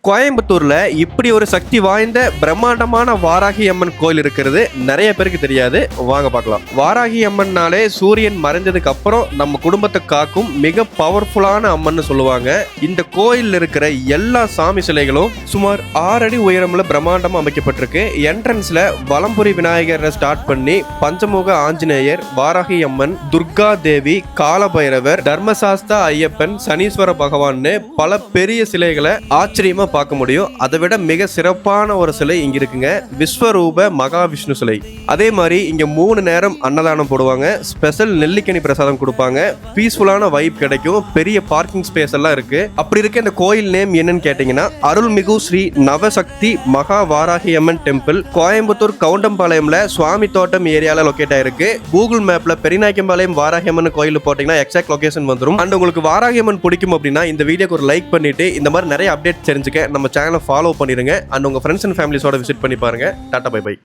கோயம்புத்தூர்ல இப்படி ஒரு சக்தி வாய்ந்த பிரம்மாண்டமான வாராகி அம்மன் கோயில் இருக்கிறது நிறைய பேருக்கு தெரியாது. வாங்க பார்க்கலாம். வாராகி அம்மன்னாலே சூரியன் மறைஞ்சதுக்கு அப்புறம் நம்ம குடும்பத்தை காக்கும் மிக பவர்ஃபுல்லான அம்மன் சொல்லுவாங்க. இந்த கோயில் இருக்கிற எல்லா சாமி சிலைகளும் சுமார் 6 அடி உயரம்ல பிரம்மாண்டமா அமைக்கப்பட்டிருக்கு. என்ட்ரன்ஸ்ல வலம்புரி விநாயகரை ஸ்டார்ட் பண்ணி பஞ்சமுக ஆஞ்சநேயர், வாராகி அம்மன், துர்கா தேவி, காலபைரவர், தர்மசாஸ்தா ஐயப்பன், சனீஸ்வர பகவான்னு பல பெரிய சிலைகளை ஆச்சரியமா பார்க்க முடியும். அதை விட மிக சிறப்பான ஒரு சிலை இங்க இருக்குங்க, விஸ்வரூப மகாவிஷ்ணு சிலை. அதே மாதிரி இங்க 3 நேரம் அன்னதானம் போடுவாங்க, ஸ்பெஷல் நெல்லிக்கனி பிரசாதம் கொடுப்பாங்க, பீஸ்ஃபுல்லான வைப் கிடைக்கும், பெரிய பார்க்கிங் ஸ்பேஸ் எல்லாம் இருக்கு. அப்படி இருக்க இந்த கோயில் நேம் என்னன்னு கேட்டீங்கன்னா அருள்மிகு ஸ்ரீ நவசக்தி மகா வாராகி அம்மன் டெம்பிள். கோயம்புத்தூர் கவுண்டம்பாளையம்ல சுவாமி தோட்டம் ஏரியால லொகேட் ஆயிருக்கு. கூகுள் மேப்ல பெரியநாயக்கம்பாளையம் வாராகி அம்மன் கோயில் போட்டீங்கன்னா எக்ஸாக்ட் லொகேஷன் வந்துடும். அண்ட் உங்களுக்கு வாராகி அம்மன் பிடிக்கும் அப்படின்னா இந்த வீடியோக்கு ஒரு லைக் பண்ணிட்டு இந்த மாதிரி நிறைய அப்டேட் தெரிஞ்சுக்க நம்ம சேனலை ஃபாலோ பண்ணிருங்க. அண்ட் உங்க ஃப்ரெண்ட்ஸ் அண்ட் ஃபேமிலிஸோட விசிட் பண்ணி பாருங்க. Tata bye by.